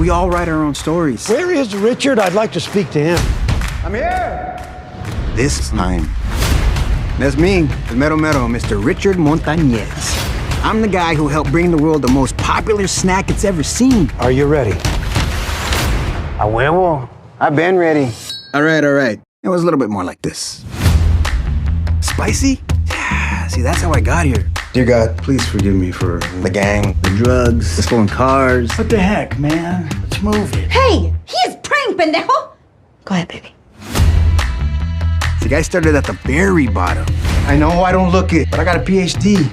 We all write our own stories. Where is Richard? I'd like to speak to him. I'm here. This time. That's me, the Mero Mero, Mr. Richard Montañez. I'm the guy who helped bring the world the most popular snack it's ever seen. Are you ready? A huevo. I've been ready. All right. It was a little bit more like this. Spicy? Yeah, see, that's how I got here. Dear God, please forgive me for the gang, the drugs, the stolen cars. What the heck, man? Let's move it. Hey, he is praying, pendejo. Go ahead, baby. The guy started at the very bottom. I know I don't look it, but I got a PhD.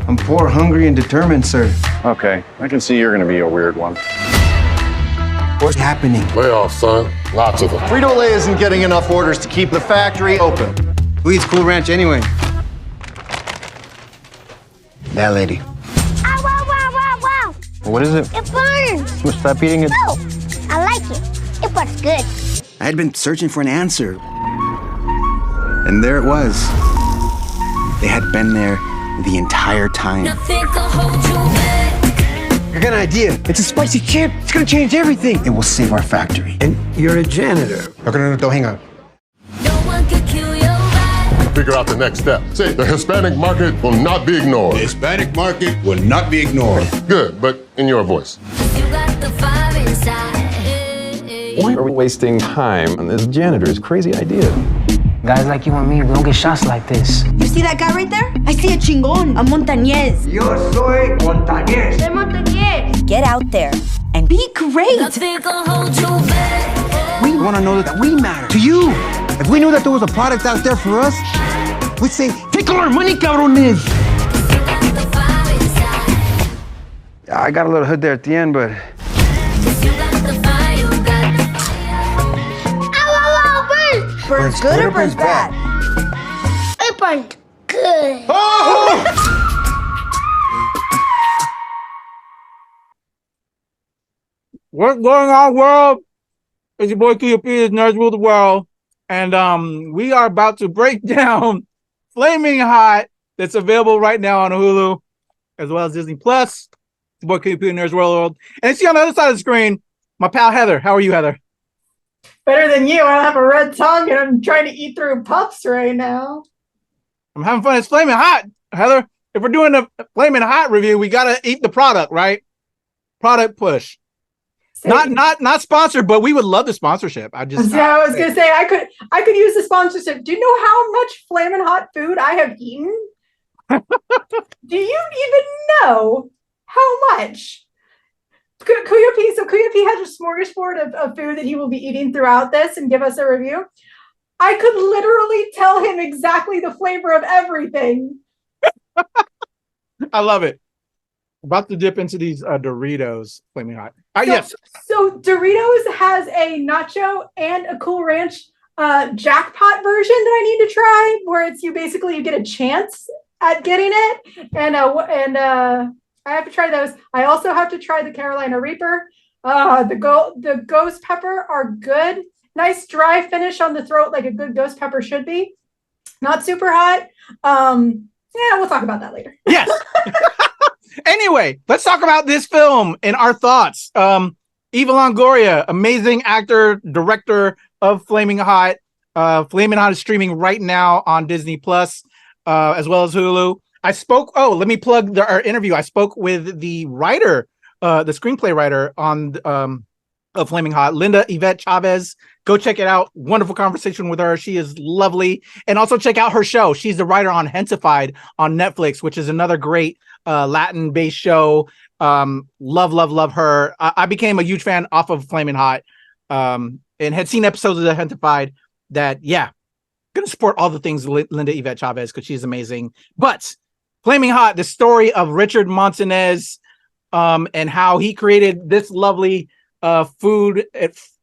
I'm poor, hungry, and determined, sir. Okay, I can see you're gonna be a weird one. What's happening? Layoffs, son. Lots of them. Frito-Lay isn't getting enough orders to keep the factory open. Who eats Cool Ranch anyway? That lady. Ow, wow, wow, wow, wow. What is it? It burns. Well, stop eating it. No, I like it. It was good. I had been searching for an answer. And there it was. They had been there the entire time. Nothing can hold you back. I got an idea. It's a spicy chip. It's gonna change everything. It will save our factory. And you're a janitor. No, hang on. No one can kill your vibe. Figure out the next step. Say, the Hispanic market will not be ignored. The Hispanic market will not be ignored. Good, but in your voice. You got the fire inside. Why are we wasting time on this janitor's crazy idea? Guys like you and me, we don't get shots like this. You see that guy right there? I see a chingon, a Montañez. Yo soy Montañez. Soy Montañez. Get out there and be great. Nothing can hold you back. We want to know that we matter to you. If we knew that there was a product out there for us, we'd say, take all our money, cabrones. I got a little hood there at the end, but... Burns good or burns bad? It burns good. What's going on, world? It's your boy Kuya P. Nerds Rule the World. And we are about to break down Flamin' Hot that's available right now on Hulu, as well as Disney Plus. It's your boy Kuya P. Nerds World. And it's on the other side of the screen, my pal Heather. How are you, Heather? Better than you. I don't have a red tongue and I'm trying to eat through puffs right now. I'm having fun. It's Flamin' Hot, Heather. If we're doing a Flamin' Hot review, we gotta eat the product, right? Product push. Not sponsored, but we would love the sponsorship. I was gonna say I could use the sponsorship. Do you know how much Flamin' Hot food I have eaten? Do you even know how much? Kuya P has a smorgasbord of food that he will be eating throughout this and give us a review. I could literally tell him exactly the flavor of everything. I love it. About to dip into these Doritos Flaming Hot. Yes. So Doritos has a nacho and a Cool Ranch jackpot version that I need to try, where it's you get a chance at getting it, and I have to try those. I also have to try the Carolina Reaper. The ghost pepper are good. Nice dry finish on the throat, like a good ghost pepper should be. Not super hot. Yeah, we'll talk about that later. Yes. Anyway, let's talk about this film and our thoughts. Eva Longoria, amazing actor, director of Flaming Hot. Flaming Hot is streaming right now on Disney Plus, as well as Hulu. Let me plug our interview. I spoke with the writer, the screenplay writer on of Flaming Hot, Linda Yvette Chavez. Go check it out. Wonderful conversation with her. She is lovely. And also check out her show. She's the writer on Hensified on Netflix, which is another great Latin-based show. Love her. I became a huge fan off of Flaming Hot and had seen episodes of the Hensified that, gonna support all the things Linda Yvette Chavez because she's amazing. But Flaming Hot, the story of Richard Montañez and how he created this lovely food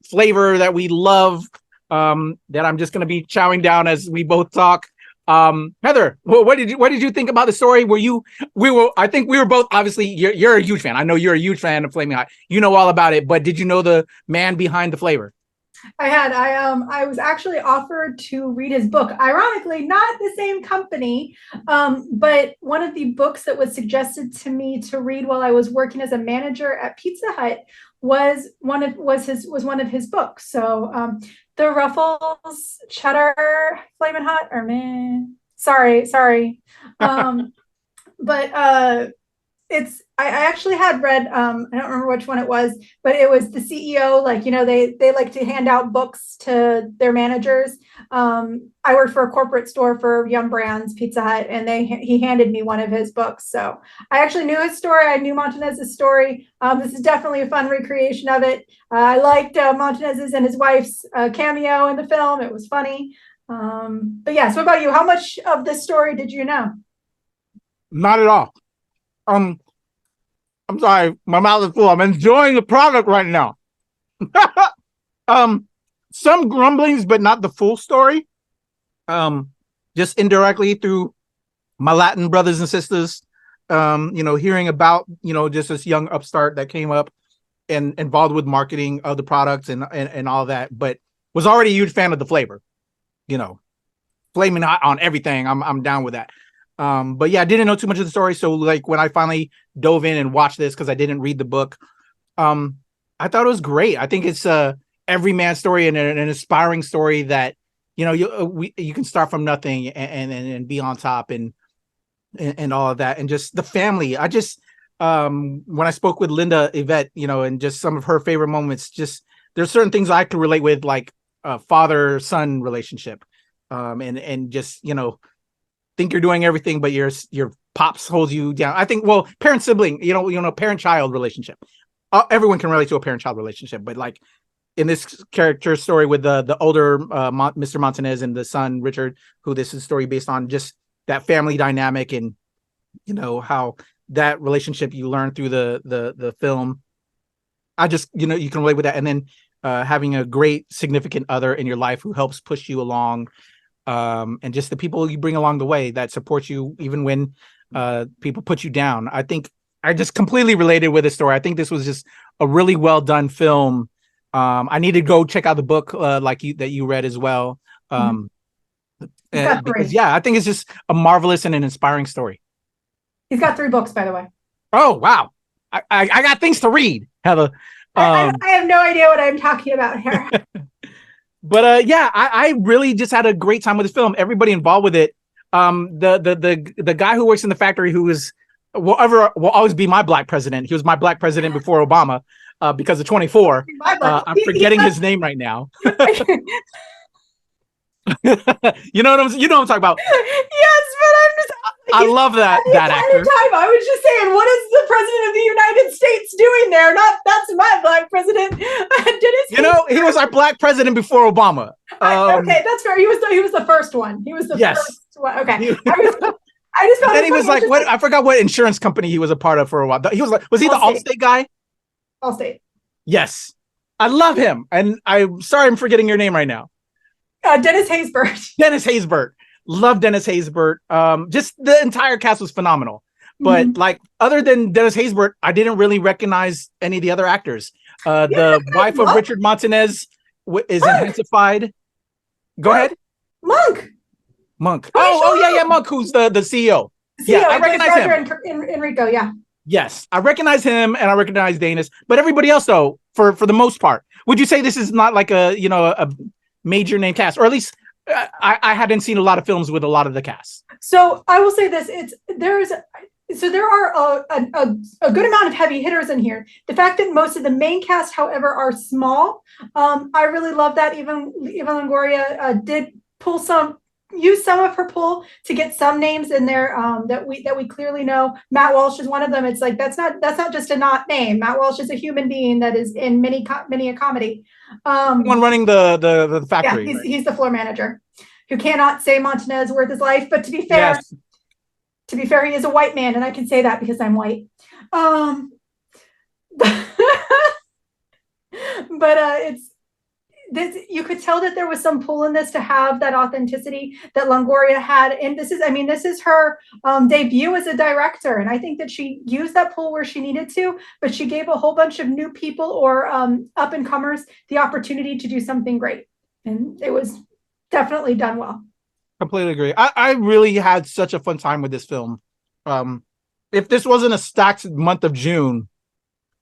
flavor that we love, that I'm just going to be chowing down as we both talk. Heather, what did you think about the story? I think we were both, obviously, you're a huge fan. I know you're a huge fan of Flaming Hot. You know all about it, but did you know the man behind the flavor? I was actually offered to read his book. Ironically, not the same company, but one of the books that was suggested to me to read while I was working as a manager at Pizza Hut was one of his books. So the Ruffles Cheddar Flamin' Hot, or man, sorry. But it's I actually had read I don't remember which one it was, but it was the CEO, like, you know, they like to hand out books to their managers. I worked for a corporate store for Yum Brands, Pizza Hut, and he handed me one of his books. So I actually knew his story. I knew Montañez's story. This is definitely a fun recreation of it. I liked Montañez's and his wife's cameo in the film. It was funny. But yeah, so what about you? How much of this story did you know? Not at all. I'm sorry, my mouth is full. I'm enjoying the product right now. Some grumblings, but not the full story. Just indirectly through my Latin brothers and sisters, you know, hearing about, you know, just this young upstart that came up and involved with marketing of the products and all that, but was already a huge fan of the flavor, you know, flaming hot on everything. I'm down with that. But yeah, I didn't know too much of the story. So like when I finally dove in and watched this, because I didn't read the book, I thought it was great. I think it's a everyman story and an inspiring story that, you know, you can start from nothing and be on top and all of that. And just the family. I just, when I spoke with Linda Yvette, you know, and just some of her favorite moments, just there's certain things I could relate with, like a father-son relationship. And just, you know, think you're doing everything, but your pops holds you down. I think, well, parent-sibling, you know, parent-child relationship. Everyone can relate to a parent-child relationship, but like in this character story with the older Mr. Montañez and the son Richard, who this is a story based on, just that family dynamic and, you know, how that relationship you learn through the film. I just, you know, you can relate with that, and then having a great significant other in your life who helps push you along. And just the people you bring along the way that support you even when people put you down. I think I just completely related with this story. I think this was just a really well done film. I need to go check out the book that you read as well. Because yeah, I think it's just a marvelous and an inspiring story. He's got 3 books, by the way. Oh wow, I got things to read, Heather. I have no idea what I'm talking about here. But yeah, I really just had a great time with this film. Everybody involved with it. The guy who works in the factory, who will always be my black president. He was my black president before Obama, because of 24. I'm forgetting his name right now. You know what I'm talking about. Yes, but I love that actor. Time, I was just saying, what is the president of the United States doing there? That's my black president. You know, he was our black president before Obama. Okay, that's fair. He was the first one. He was the first one. Okay. I just felt. Then he was like, what? I forgot what insurance company he was a part of for a while. He was he the Allstate guy? Allstate. Yes, I love him, and I'm sorry I'm forgetting your name right now. Dennis Haysbert. Dennis Haysbert. Love Dennis Haysbert. Just the entire cast was phenomenal. But like, other than Dennis Haysbert, I didn't really recognize any of the other actors. The wife of Richard Montañez is intensified. Go ahead. Monk. Oh yeah, Monk, who's the CEO. Yeah, I recognize him. Enrico, yeah. Yes, I recognize him, and I recognize Danis. But everybody else, though, for the most part, would you say this is not like a major name cast, or at least I hadn't seen a lot of films with a lot of the cast? So I will say this: there are a good amount of heavy hitters in here. The fact that most of the main cast, however, are small, I really love that. Even Longoria did use some of her pull to get some names in there that we clearly know. Matt Walsh is one of them. It's like that's not just a not name. Matt Walsh is a human being that is in many a comedy. One running the factory. Yeah, he's the floor manager who cannot say Montañez worth his life. But to be fair, he is a white man, and I can say that because I'm white. But you could tell that there was some pull in this to have that authenticity that Longoria had. And this is her debut as a director. And I think that she used that pull where she needed to, but she gave a whole bunch of new people or up and comers the opportunity to do something great. And it was definitely done well. Completely agree. I really had such a fun time with this film. If this wasn't a stacked month of June,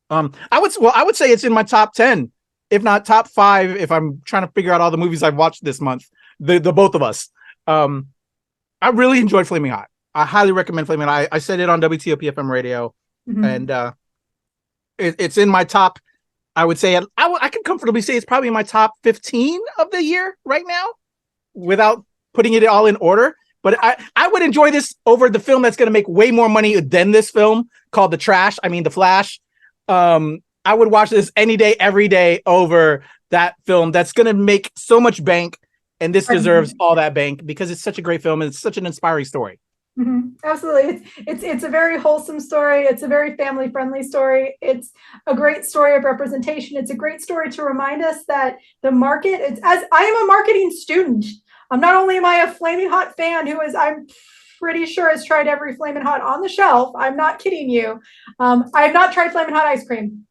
I would say it's in my top 10, if not top 5, if I'm trying to figure out all the movies I've watched this month, the both of us. I really enjoyed Flaming Hot. I highly recommend Flaming Hot. I said it on WTOP-FM Radio, and it's in my top. I would say I can comfortably say it's probably in my top 15 of the year right now, without putting it all in order. But I would enjoy this over the film that's going to make way more money than this film called The Flash. I would watch this any day, every day over that film that's going to make so much bank. And this deserves all that bank because it's such a great film and it's such an inspiring story. Absolutely. It's a very wholesome story. It's a very family friendly story. It's a great story of representation. It's a great story to remind us that the market, as I am a marketing student, not only am I a Flaming Hot fan I'm pretty sure has tried every Flaming Hot on the shelf. I'm not kidding you. I have not tried Flaming Hot ice cream.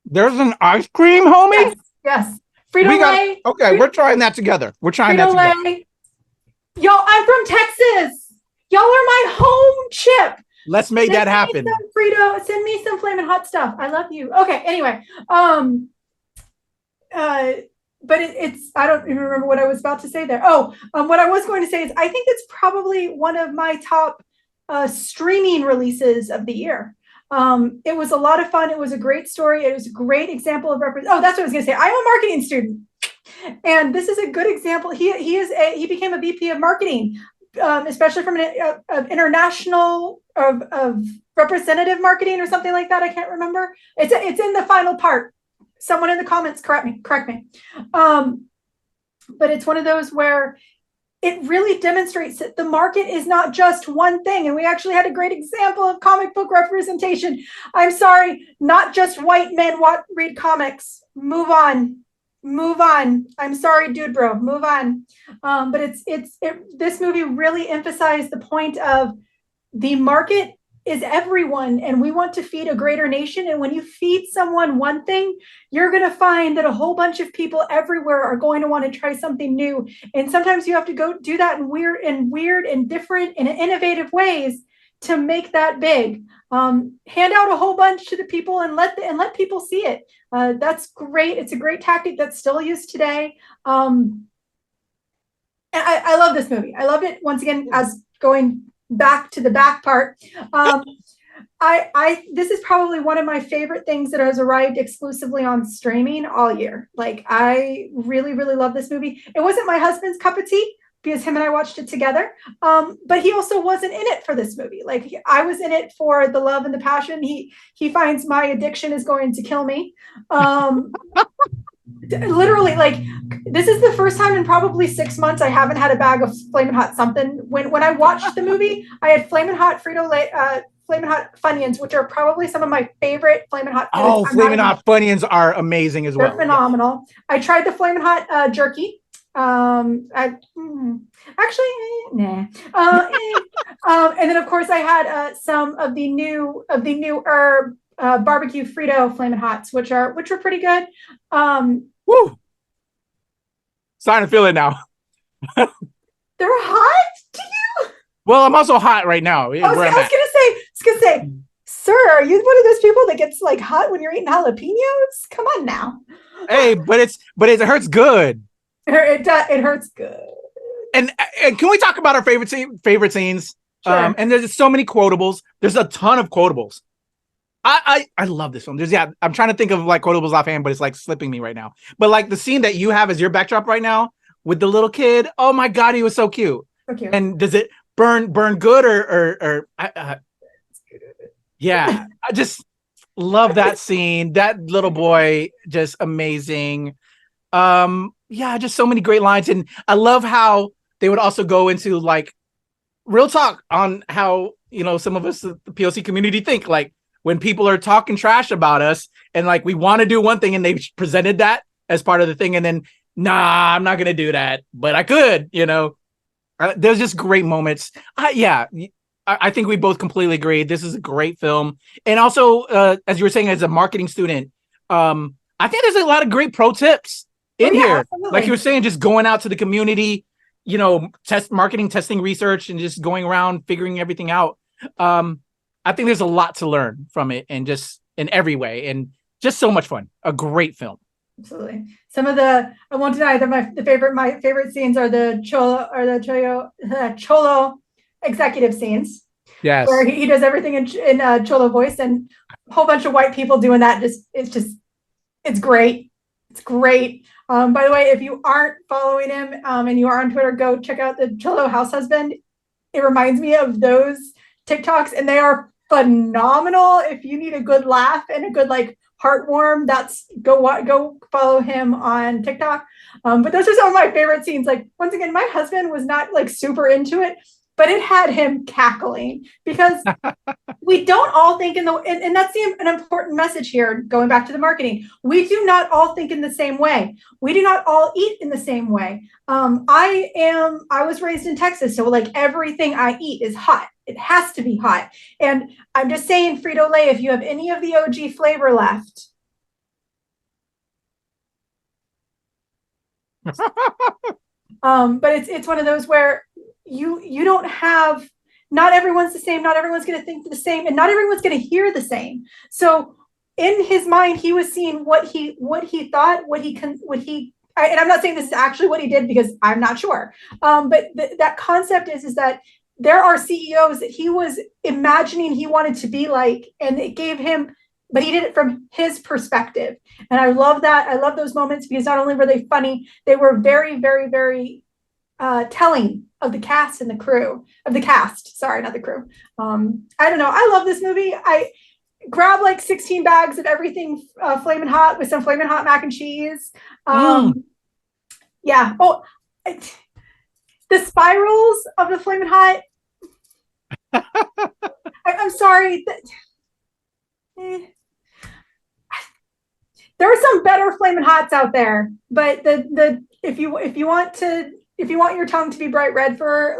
There's an ice cream, homie? Yes. Frito-Lay. Okay, we're trying that together. We're trying that together. Y'all, I'm from Texas. Y'all are my home chip. Let's make that happen. Send me some Flaming Hot stuff. I love you. Okay, anyway. But it's I don't even remember what I was about to say there. What I was going to say is I think it's probably one of my top streaming releases of the year. It was a lot of fun. It was a great story. It was a great example of that's what I was going to say. I'm a marketing student, and this is a good example. He became a VP of marketing, especially from an international of representative marketing or something like that. I can't remember. It's in the final part. Someone in the comments correct me. But it's one of those where it really demonstrates that the market is not just one thing. And we actually had a great example of comic book representation. I'm sorry, not just white men read comics. Move on. I'm sorry, dude, bro. Move on. But this movie really emphasized the point of the market is everyone, and we want to feed a greater nation. And when you feed someone one thing, you're going to find that a whole bunch of people everywhere are going to want to try something new. And sometimes you have to go do that in weird and different and innovative ways to make that big. Hand out a whole bunch to the people and let people see it. That's great. It's a great tactic that's still used today. And I love this movie. I love it once again as going back to the back part. This is probably one of my favorite things that has arrived exclusively on streaming all year. Like, I really, really love this movie. It wasn't my husband's cup of tea because him and I watched it together. But he also wasn't in it for this movie. Like, I was in it for the love and the passion. He finds my addiction is going to kill me. Literally, like, this is the first time in probably 6 months I haven't had a bag of Flamin' Hot something. When I watched the movie, I had Flamin' Hot Frito-Lay, Flamin' Hot Funyuns, which are probably some of my favorite Flamin' Hot foods. Flamin' Hot Funyuns are amazing as well. They're phenomenal. I tried the Flamin' Hot jerky. Actually, nah. And then of course I had some of the new herb barbecue Frito Flamin' Hots, which are pretty good. Woo! Starting to feel it now. They're hot to you? Well, I'm also hot right now. I was gonna say, sir, are you one of those people that gets like hot when you're eating jalapenos? Come on now. Hey, but it hurts good. It hurts good. And can we talk about our favorite scenes? Sure. And there's so many quotables. There's a ton of quotables. I love this film. I'm trying to think of like quotables offhand, but it's like slipping me right now. But like the scene that you have as your backdrop right now with the little kid. Oh my God, he was so cute. So cute. And does it burn good or yeah, I just love that scene. That little boy, just amazing. Yeah, just so many great lines. And I love how they would also go into like real talk on how, some of us, the POC community, think like when people are talking trash about us and like we want to do one thing and they presented that as part of the thing, and then I'm not gonna do that, but I could, there's just great moments. I think we both completely agree. This is a great film, and also as you were saying, as a marketing student, I think there's a lot of great pro tips in here. Absolutely. Like you were saying, just going out to the community, marketing, testing, research, and just going around figuring everything out. I think there's a lot to learn from it, and just in every way, and just so much fun. A great film. Absolutely. Some of I won't deny that my favorite scenes are the Cholo executive scenes. Yes. Where he does everything in Cholo voice, and a whole bunch of white people doing that. It's great. It's great. By the way, if you aren't following him and you are on Twitter, go check out the Cholo House Husband. It reminds me of those TikToks, and they are phenomenal. If you need a good laugh and a good heartwarm, go follow him on TikTok. But those are some of my favorite scenes. Once again, my husband was not super into it, but it had him cackling, because we don't all think and that's an important message here, going back to the marketing. We do not all think in the same way. We do not all eat in the same way. I was raised in Texas, so everything I eat is hot. It has to be hot. And I'm just saying, Frito-Lay, if you have any of the OG flavor left, but it's one of those where you don't have, not everyone's the same, not everyone's going to think the same, and not everyone's going to hear the same. So in his mind, he was seeing what he thought, and I'm not saying this is actually what he did, because I'm not sure. But that concept is that there are CEOs that he was imagining he wanted to be like, and it gave him, but he did it from his perspective. And I love that. I love those moments, because not only were they funny, they were very, very, very telling of the cast and the crew of the cast. Sorry, not the crew. I don't know. I love this movie. I grab 16 bags of everything Flamin' Hot with some Flamin' Hot mac and cheese. Yeah. Oh, the spirals of the Flamin' Hot. I'm sorry. There are some better Flamin' Hots out there, but if you want your tongue to be bright red for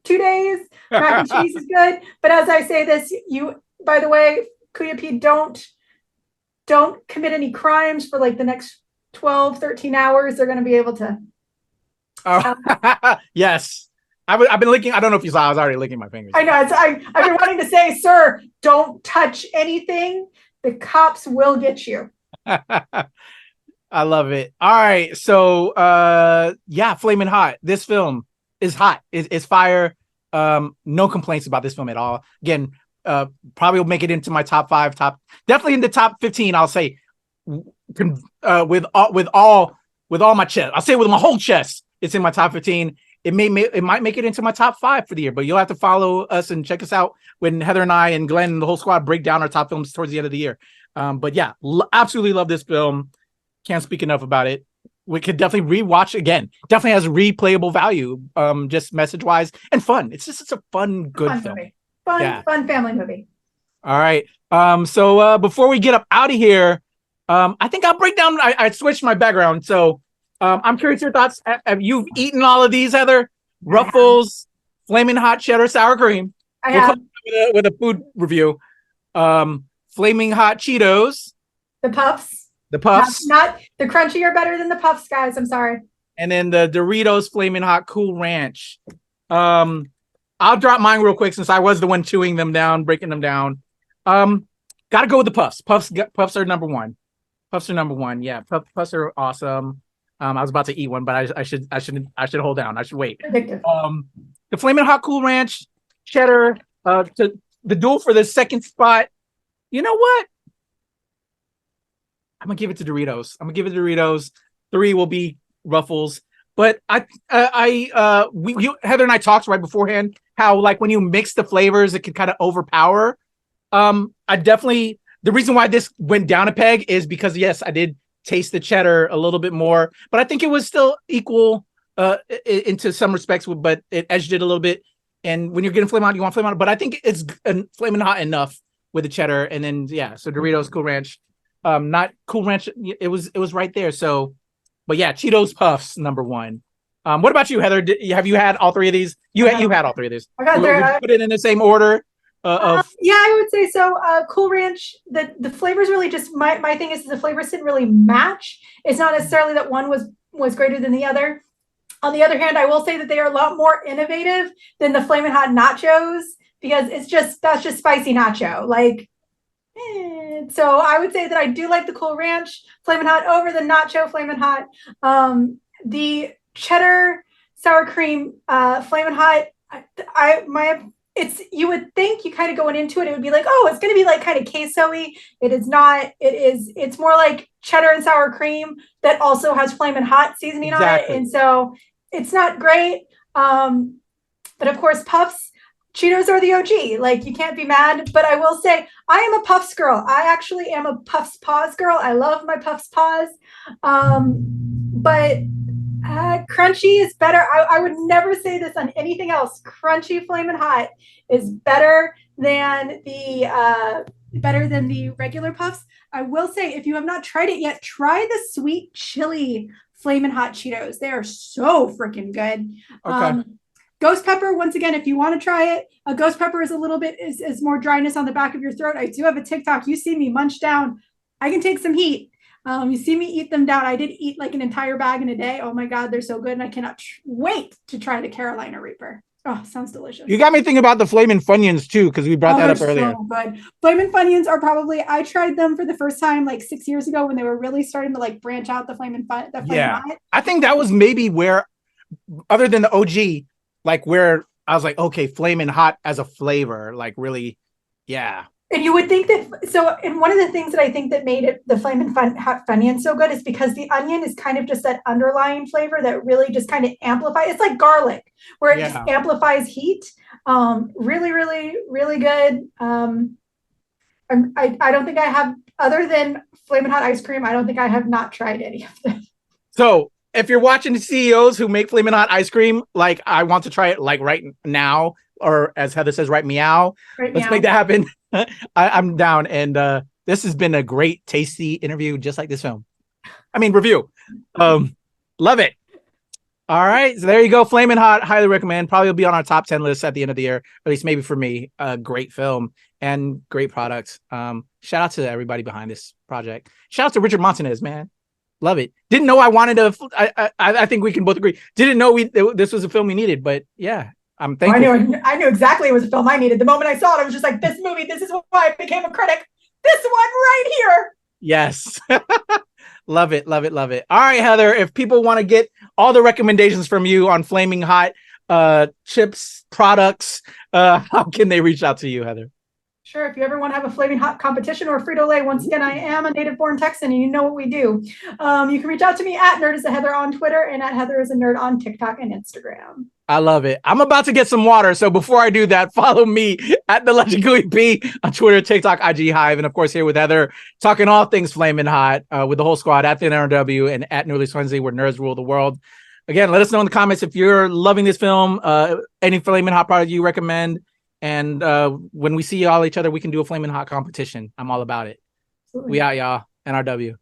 2 days, mac and cheese is good. But as I say this, by the way, Kuya P, don't commit any crimes for the next 12, 13 hours. They're going to be able to. Yes. I've been licking. I don't know if you saw. I was already licking my fingers. I know. I've been wanting to say, sir, don't touch anything. The cops will get you. I love it. All right. So, Flamin' Hot. This film is hot. It's fire. No complaints about this film at all. Again, probably will make it into my top 5, definitely in the top 15. I'll say, with all my chest. I'll say with my whole chest, it's in my top 15. It might make it into my top 5 for the year, but you'll have to follow us and check us out when Heather and I and Glenn and the whole squad break down our top films towards the end of the year. But yeah, absolutely love this film. Can't speak enough about it. We could definitely rewatch again. Definitely has replayable value, just message wise, and fun. It's a fun, good film. Movie. Fun family movie. All right. So before we get up out of here, I think I'll break down. I switched my background, so I'm curious your thoughts. Have you eaten all of these, Heather? Ruffles, Flamin' Hot Cheddar Sour Cream. I have. With a food review. Flaming Hot Cheetos. The Puffs. The Puffs. Not the crunchy are better than the Puffs, guys. I'm sorry. And then the Doritos Flamin' Hot Cool Ranch. I'll drop mine real quick since I was the one chewing them down, breaking them down. Gotta go with the Puffs. Puffs are number one. Puffs are number one. Yeah, Puffs are awesome. I was about to eat one, but I should hold down. I should wait. The Flamin' Hot Cool Ranch, cheddar, to the duel for the second spot. You know what? I'm gonna give it to Doritos. 3 will be Ruffles. But Heather and I talked right beforehand how when you mix the flavors, it can kind of overpower. The reason why this went down a peg is because yes, I did taste the cheddar a little bit more, but I think it was still equal into some respects, but it edged it a little bit. And when you're getting Flamin' Hot, you want Flamin' Hot, but I think it's Flamin' Hot enough with the cheddar. And then so Doritos Cool Ranch. not Cool Ranch. It was right there. So, but yeah, Cheetos Puffs number one. What about you, Heather? Have you had all three of these? You had all three of these. I got Would you put it in the same order? Yeah, I would say so. Cool Ranch, the flavors really just my thing is the flavors didn't really match. It's not necessarily that one was greater than the other. On the other hand, I will say that they are a lot more innovative than the Flamin' Hot nachos because that's just spicy nacho. Like, so I would say that I do like the Cool Ranch Flamin' Hot over the nacho Flamin' Hot. The cheddar sour cream Flamin' Hot. You would think you kind of going into it, it would be like, oh, it's going to be like kind of queso-y. It is not. It's more like cheddar and sour cream that also has Flamin' Hot seasoning on it. And so it's not great. But of course, Puffs, Cheetos are the OG. Like, you can't be mad. But I will say, I am a Puffs girl. I actually am a Puffs Paws girl. I love my Puffs Paws. But crunchy is better. I would never say this on anything else. Crunchy Flamin' Hot is better than the regular Puffs. I will say, if you have not tried it yet, try the sweet chili Flamin' Hot Cheetos. They are so freaking good. Okay. Ghost pepper, once again, if you want to try it, ghost pepper is a little bit is more dryness on the back of your throat. I do have a TikTok. You see me munch down. I can take some heat. You see me eat them down. I did eat like an entire bag in a day. Oh my God, they're so good. And I cannot wait to try the Carolina Reaper. Oh, sounds delicious. You got me thinking about the Flamin' Funyuns too, because we brought that up earlier. So good. Flamin' Funyuns are I tried them for the first time like 6 years ago when they were really starting to like branch out the Flamin' Yeah. I think that was maybe where, other than the OG, like where I was like, okay, Flamin' Hot as a flavor, like really, yeah. And you would think that, and one of the things that I think that made it the Flamin' Hot Funyun so good is because the onion is kind of just that underlying flavor that really just kind of amplifies. It's like garlic, where it just amplifies heat. Really, really, really good. I don't think I have, other than Flamin' Hot ice cream, I don't think I have not tried any of them. So if you're watching the CEOs who make Flamin' Hot ice cream, like I want to try it like right now, or as Heather says, right meow. Let's make that happen. I'm down. And this has been a great, tasty interview, just like this film. I mean, review. Love it. All right. So there you go. Flamin' Hot. Highly recommend. Probably will be on our top 10 list at the end of the year, at least maybe for me. Great film and great products. Shout out to everybody behind this project. Shout out to Richard Montañez, man. Love it. Didn't know I wanted to. I think we can both agree. Didn't know this was a film we needed, but yeah. I'm thankful. I knew exactly it was a film I needed. The moment I saw it, I was just like, this movie, this is why I became a critic. This one right here. Yes. Love it. Love it. Love it. All right, Heather, if people want to get all the recommendations from you on Flaming Hot chips, products, how can they reach out to you, Heather? Sure. If you ever want to have a Flaming Hot competition or Frito-Lay, once again, I am a native-born Texan, and you know what we do. You can reach out to me at Nerd is a Heather on Twitter and at Heather is a Nerd on TikTok and Instagram. I love it. I'm about to get some water. So before I do that, follow me at the Legend Kuya P on Twitter, TikTok, IG, Hive. And of course, here with Heather, talking all things Flamin' Hot with the whole squad at the NRW and at Newly Swansea, where nerds rule the world. Again, let us know in the comments if you're loving this film, any Flamin' Hot product you recommend. And when we see all each other, we can do a Flamin' Hot competition. I'm all about it. Absolutely. We out, y'all. NRW.